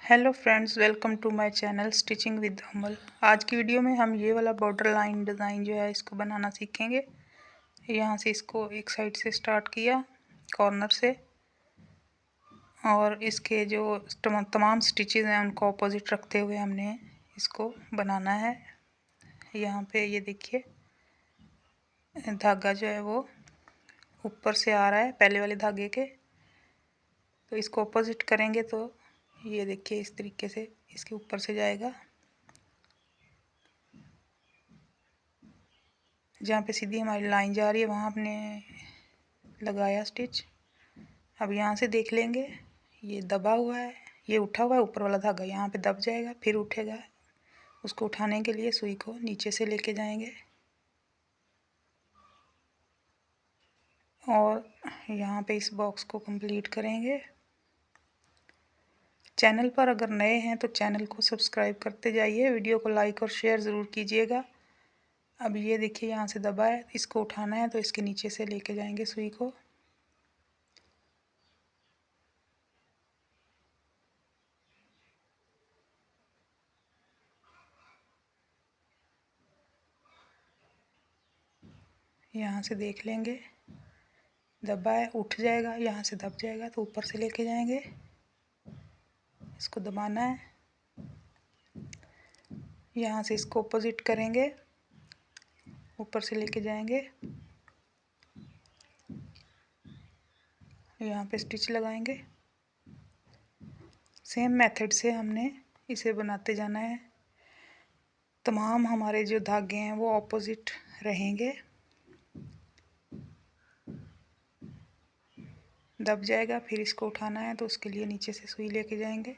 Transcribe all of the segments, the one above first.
Hello friends, welcome to my channel stitching with Amal. आज की video में हम ये वाला बॉर्डर लाइन डिज़ाइन जो है इसको बनाना सीखेंगे। यहाँ से इसको एक साइड से स्टार्ट किया कॉर्नर से, और इसके जो तमाम स्टिचेस हैं उनको ऑपोजिट रखते हुए हमने इसको बनाना है। यहाँ पे ये देखिए, धागा जो है वो ऊपर से आ रहा है पहले वाले धागे के, तो इसको ऑपोजिट करेंगे तो ये देखिए इस तरीके से इसके ऊपर से जाएगा। जहाँ पे सीधी हमारी लाइन जा रही है वहाँ हमने लगाया स्टिच। अब यहाँ से देख लेंगे, ये दबा हुआ है, ये उठा हुआ है ऊपर वाला धागा, यहाँ पे दब जाएगा फिर उठेगा। उसको उठाने के लिए सुई को नीचे से लेके जाएंगे और यहाँ पे इस बॉक्स को कंप्लीट करेंगे। चैनल पर अगर नए हैं तो चैनल को सब्सक्राइब करते जाइए, वीडियो को लाइक और शेयर ज़रूर कीजिएगा। अब ये देखिए यहाँ से दबा है, इसको उठाना है तो इसके नीचे से लेके जाएंगे सुई को। यहाँ से देख लेंगे, दबा है, उठ जाएगा, यहाँ से दब जाएगा तो ऊपर से लेके जाएंगे, इसको दबाना है। यहाँ से इसको ऑपोजिट करेंगे, ऊपर से लेके जाएंगे, यहाँ पे स्टिच लगाएंगे। सेम मेथड से हमने इसे बनाते जाना है। तमाम हमारे जो धागे हैं वो ऑपोजिट रहेंगे। दब जाएगा फिर इसको उठाना है तो उसके लिए नीचे से सुई लेके जाएंगे।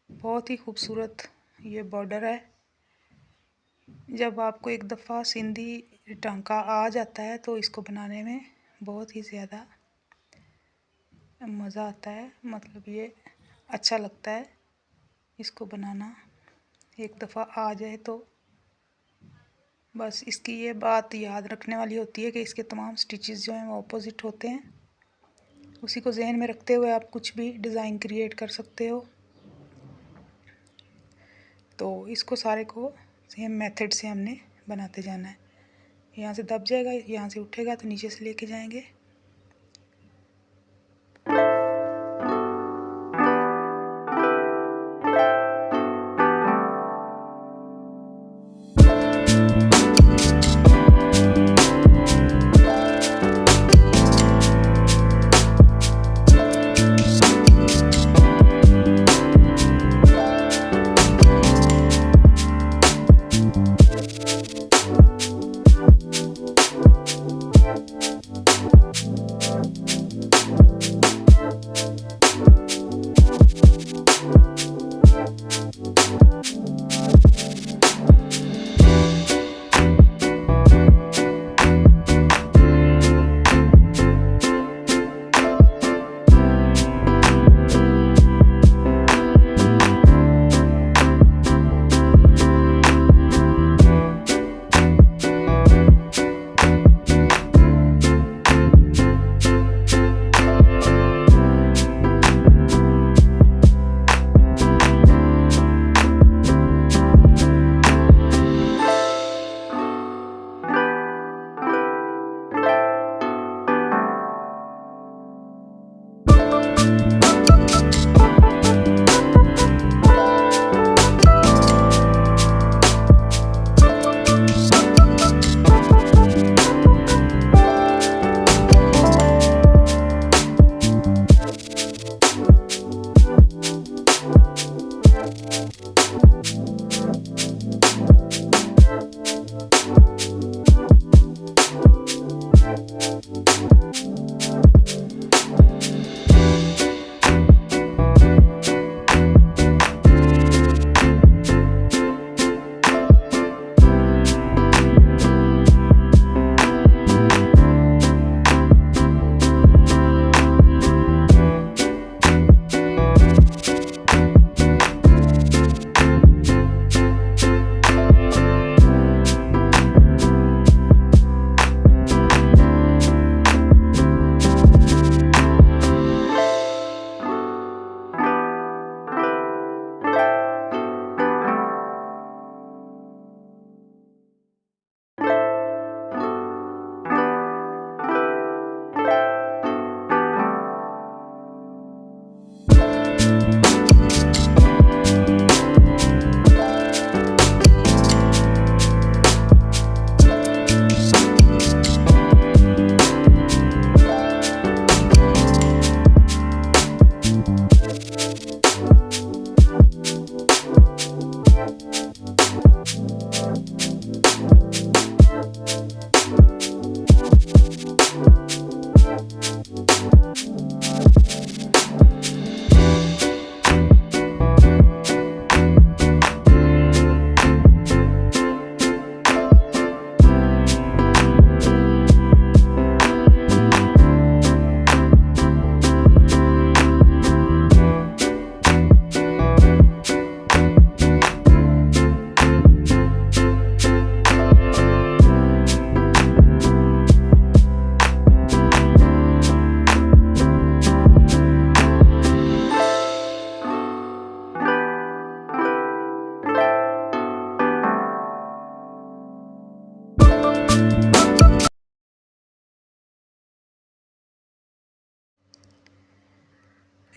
बहुत ही खूबसूरत ये बॉर्डर है। जब आपको एक दफ़ा सिंधी टांका आ जाता है तो इसको बनाने में बहुत ही ज़्यादा मज़ा आता है, मतलब ये अच्छा लगता है इसको बनाना। एक दफ़ा आ जाए तो बस इसकी ये बात याद रखने वाली होती है कि इसके तमाम स्टिचेस जो हैं वो ऑपोजिट होते हैं। उसी को जहन में रखते हुए आप कुछ भी डिज़ाइन क्रिएट कर सकते हो। तो इसको सारे को सेम मेथड से हमने बनाते जाना है। यहाँ से दब जाएगा, यहाँ से उठेगा तो नीचे से लेके जाएंगे।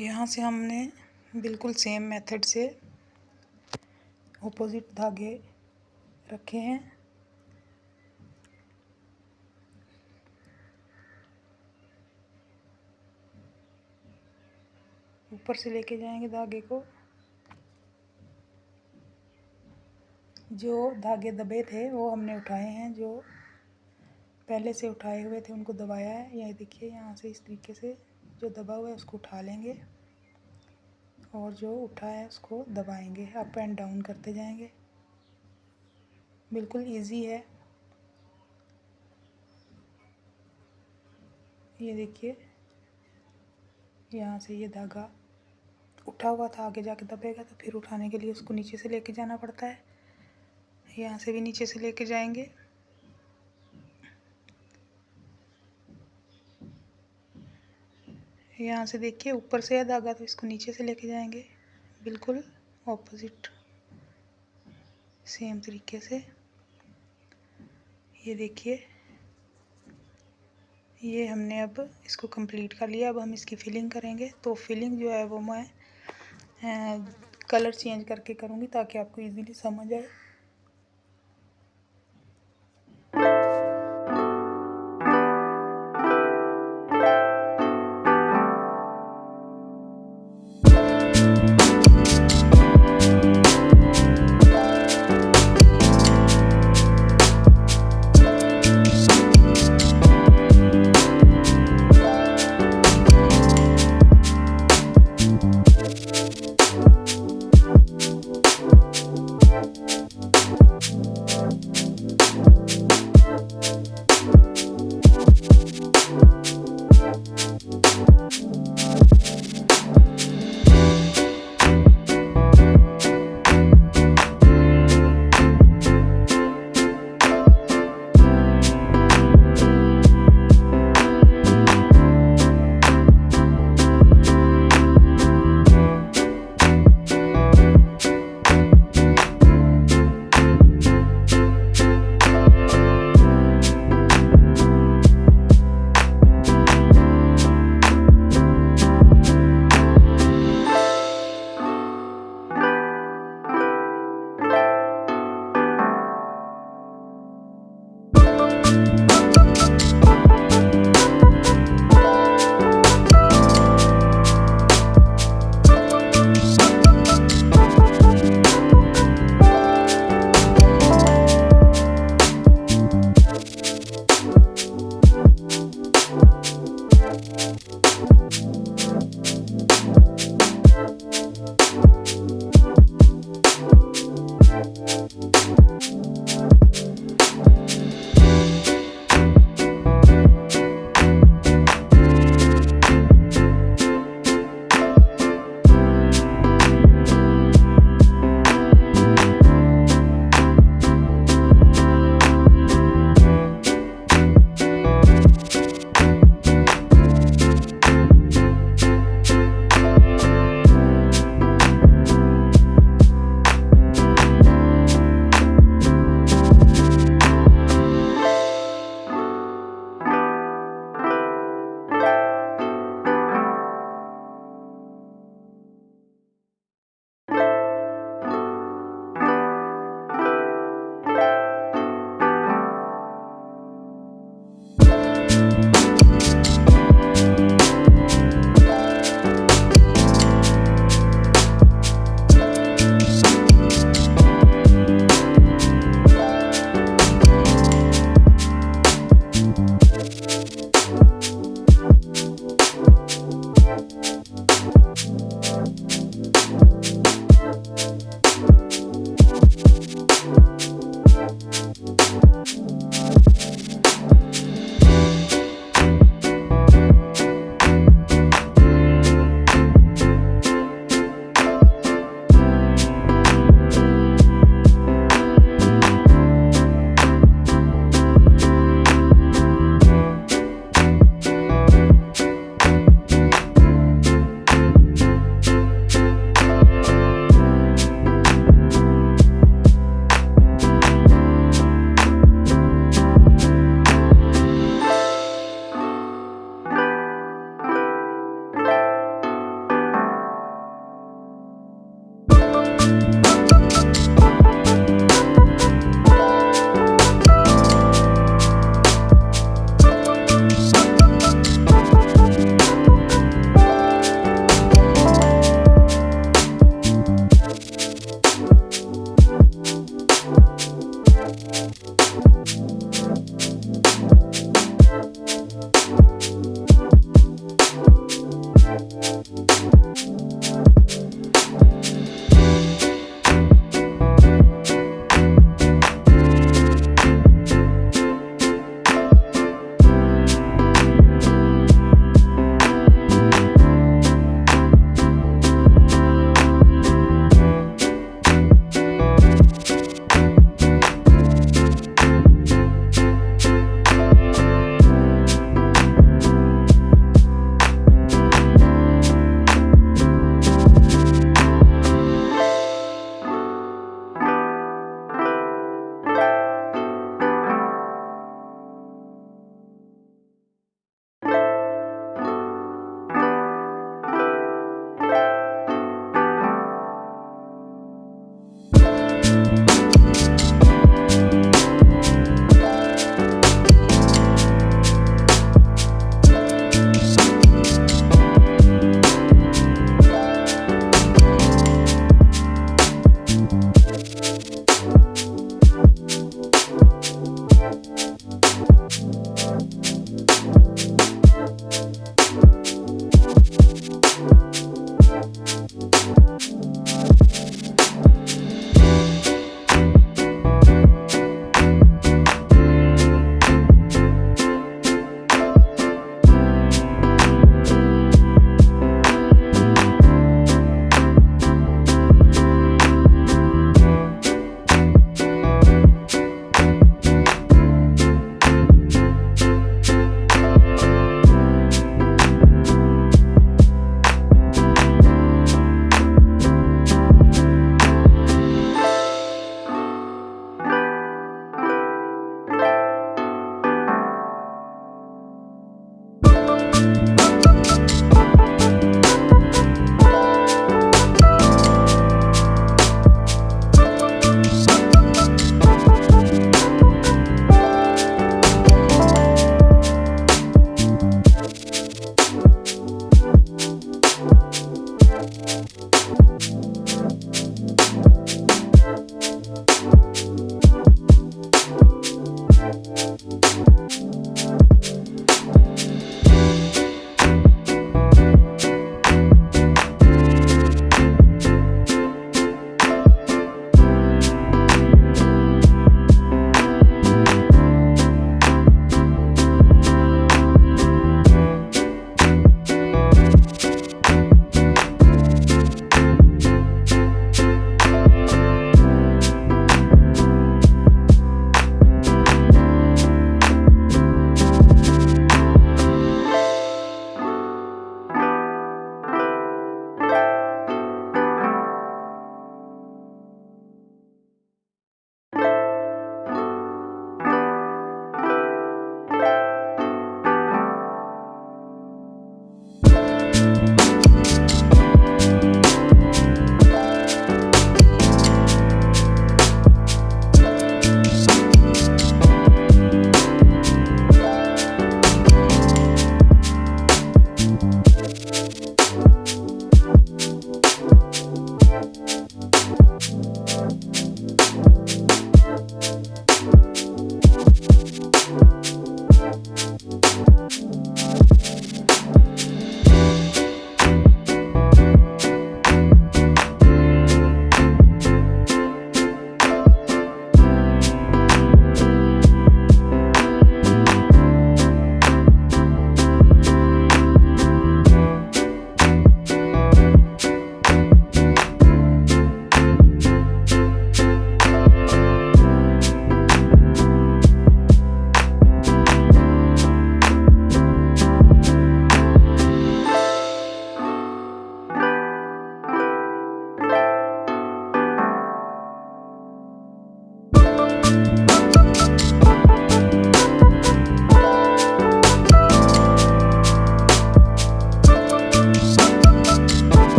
यहाँ से हमने बिल्कुल सेम मेथड से ऑपोजिट धागे रखे हैं। ऊपर से लेके जाएंगे धागे को। जो धागे दबे थे वो हमने उठाए हैं, जो पहले से उठाए हुए थे उनको दबाया है। ये देखिए यहाँ से इस तरीके से जो दबा हुआ है उसको उठा लेंगे और जो उठा है उसको दबाएंगे, अप एंड डाउन करते जाएंगे। बिल्कुल इजी है। ये देखिए यहाँ से ये धागा उठा हुआ था, आगे जाके दबेगा तो फिर उठाने के लिए उसको नीचे से लेके जाना पड़ता है। यहाँ से भी नीचे से लेके जाएंगे। यहाँ से देखिए ऊपर से है धागा तो इसको नीचे से लेके जाएंगे, बिल्कुल ऑपोजिट सेम तरीके से। ये देखिए ये हमने अब इसको कंप्लीट कर लिया। अब हम इसकी फिलिंग करेंगे। तो फिलिंग जो है वो मैं कलर चेंज करके करूँगी ताकि आपको इजीली समझ आए।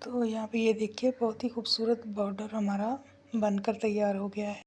तो यहाँ पे ये देखिए बहुत ही खूबसूरत बॉर्डर हमारा बनकर तैयार हो गया है।